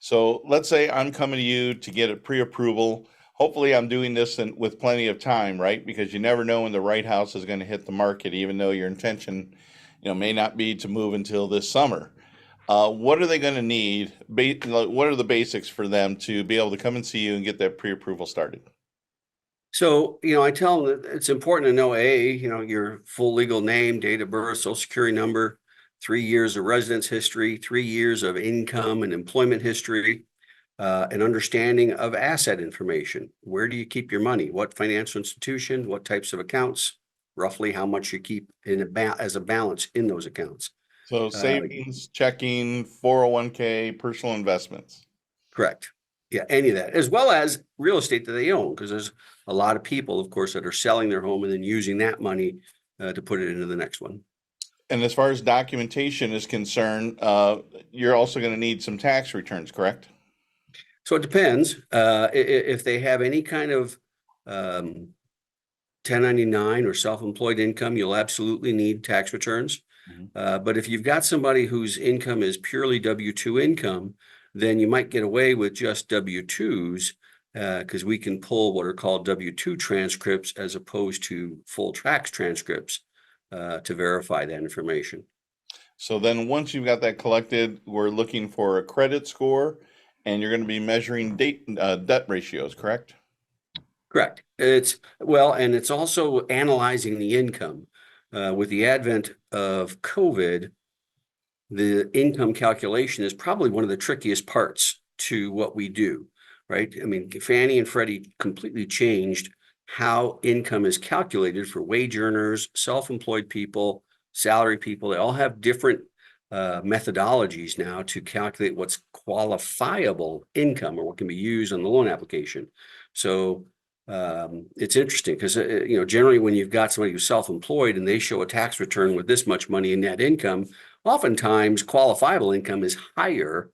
So let's say I'm coming to you to get a pre-approval. Hopefully I'm doing this with plenty of time, right? Because you never know when the right house is going to hit the market, even though your intention, may not be to move until this summer. What are they going to need? What are the basics for them to be able to come and see you and get that pre-approval started? So, I tell them that it's important to know your full legal name, date of birth, social security number, 3 years of residence history, 3 years of income and employment history, an understanding of asset information. Where do you keep your money? What financial institution? What types of accounts? Roughly how much you keep as a balance in those accounts. So Uh, savings, checking, 401k, personal investments. Correct. Yeah, any of that, as well as real estate that they own, because there's a lot of people, of course, that are selling their home and then using that money to put it into the next one. And as far as documentation is concerned, you're also going to need some tax returns, correct? So it depends. If they have any kind of 1099 or self-employed income, you'll absolutely need tax returns. Mhm. But if you've got somebody whose income is purely W-2 income, then you might get away with just W-2s because we can pull what are called W-2 transcripts as opposed to full tax transcripts to verify that information. So then once you've got that collected, we're looking for a credit score and you're going to be measuring debt ratios, correct? Correct. And it's also analyzing the income. With the advent of COVID, the income calculation is probably one of the trickiest parts to what we do, right? I mean, Fannie and Freddie completely changed how income is calculated for wage earners, self-employed people, salary people. They all have different methodologies now to calculate what's qualifiable income or what can be used on the loan application. So it's interesting because, generally when you've got somebody who's self-employed and they show a tax return with this much money in net income, oftentimes qualifiable income is higher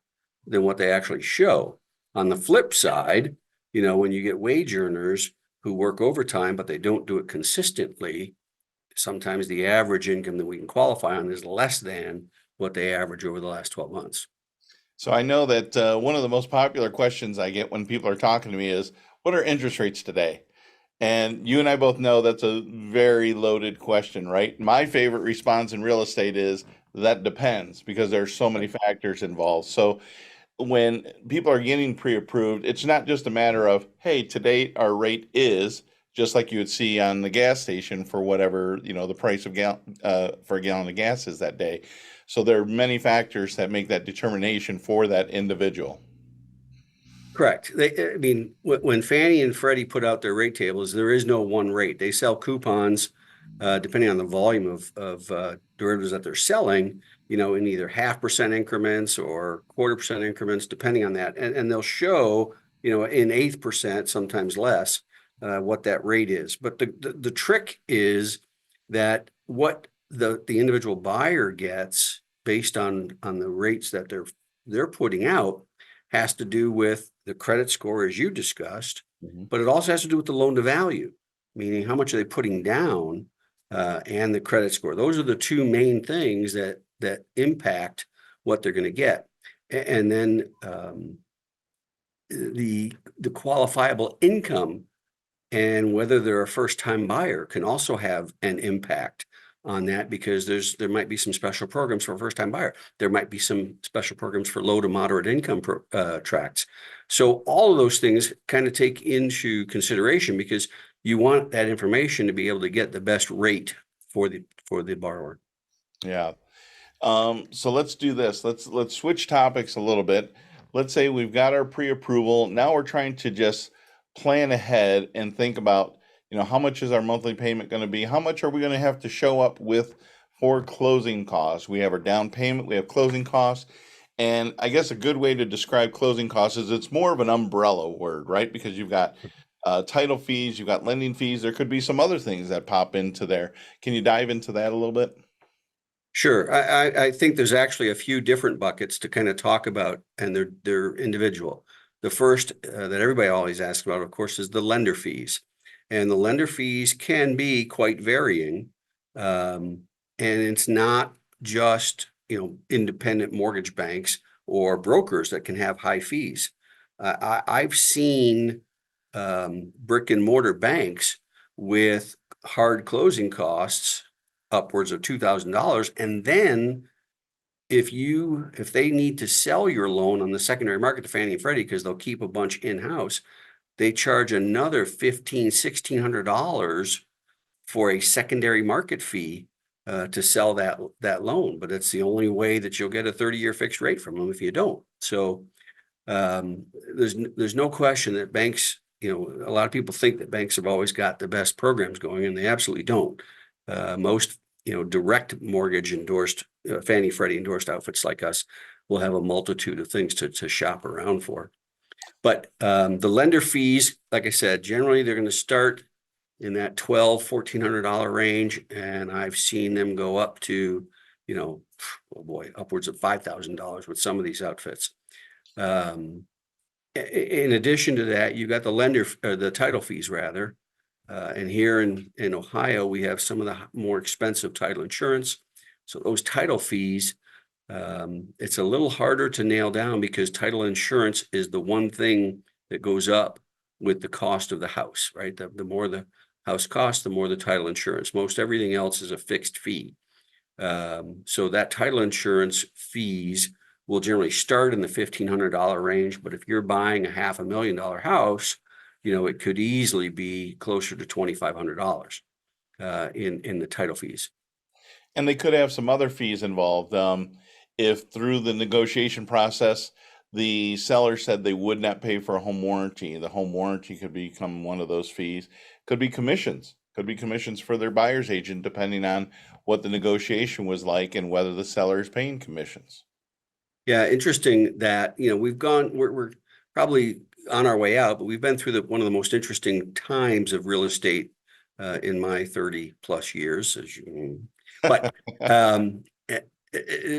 than what they actually show. On the flip side, when you get wage earners who work overtime, but they don't do it consistently, sometimes the average income that we can qualify on is less than what they average over the last 12 months. So I know that one of the most popular questions I get when people are talking to me is, what are interest rates today? And you and I both know that's a very loaded question, right? My favorite response in real estate is that depends because there's so many factors involved. So when people are getting pre-approved, it's not just a matter of, hey, today our rate is just like you would see on the gas station for whatever, the price of for a gallon of gas is that day. So there are many factors that make that determination for that individual. Correct. I mean, when Fannie and Freddie put out their rate tables, there is no one rate. They sell coupons depending on the volume of derivatives that they're selling, in either 0.5% increments or 0.25% increments, depending on that. And they'll show, in 1/8%, sometimes less, what that rate is. But the trick is that what the individual buyer gets based on the rates that they're putting out has to do with the credit score, as you discussed, Mhm. but it also has to do with the loan to value, meaning how much are they putting down, and the credit score. Those are the two main things that impact what they're going to get. And then the qualifiable income and whether they're a first-time buyer can also have an impact on that because there might be some special programs for a first-time buyer. There might be some special programs for low to moderate income tracts. So all of those things kind of take into consideration because you want that information to be able to get the best rate for the borrower. Yeah. So let's do this. Let's switch topics a little bit. Let's say we've got our pre-approval. Now we're trying to just plan ahead and think about, how much is our monthly payment going to be? How much are we going to have to show up with for closing costs? We have our down payment, we have closing costs. And I guess a good way to describe closing costs is it's more of an umbrella word, right? Because you've got title fees, you've got lending fees. There could be some other things that pop into there. Can you dive into that a little bit? Sure. I think there's actually a few different buckets to kind of talk about, and they're individual. The first that everybody always asks about, of course, is the lender fees. And the lender fees can be quite varying. And it's not just, independent mortgage banks or brokers that can have high fees. I've seen brick and mortar banks with hard closing costs upwards of $2,000. And then if they need to sell your loan on the secondary market to Fannie and Freddie, because they'll keep a bunch in-house, they charge another $1,600 for a secondary market fee to sell that loan. But it's the only way that you'll get a 30-year fixed rate from them if you don't. So there's no question that banks, a lot of people think that banks have always got the best programs going, and they absolutely don't. Most direct mortgage endorsed, Fannie Freddie endorsed outfits like us will have a multitude of things to shop around for. But the lender fees, like I said, generally they're going to start in that $1,200–1,400 range, and I've seen them go up to, oh boy, upwards of $5,000 with some of these outfits. In addition to that, you got the title fees rather. And here in Ohio, we have some of the more expensive title insurance. So those title fees, it's a little harder to nail down because title insurance is the one thing that goes up with the cost of the house, right? The more the house costs, the more the title insurance. Most everything else is a fixed fee. So that title insurance fees will generally start in the $1,500 range. But if you're buying a $500,000 house, it could easily be closer to $2,500 in the title fees. And they could have some other fees involved. If through the negotiation process, the seller said they would not pay for a home warranty, the home warranty could become one of those fees. Could be commissions for their buyer's agent, depending on what the negotiation was like and whether the seller is paying commissions. Yeah, interesting that, we're probably on our way out, but we've been through one of the most interesting times of real estate in my 30 plus years, but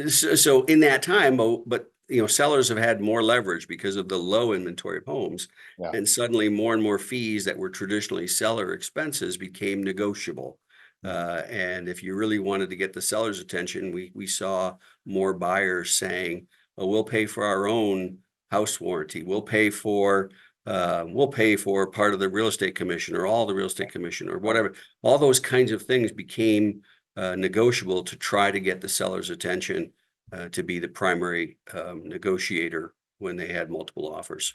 so in that time, but sellers have had more leverage because of the low inventory of homes, Yeah. and suddenly more and more fees that were traditionally seller expenses became negotiable. And if you really wanted to get the seller's attention, we saw more buyers saying, "Oh, we'll pay for our own house warranty. We'll pay for part of the real estate commission or all the real estate commission or whatever." All those kinds of things became negotiable to try to get the seller's attention to be the primary negotiator when they had multiple offers.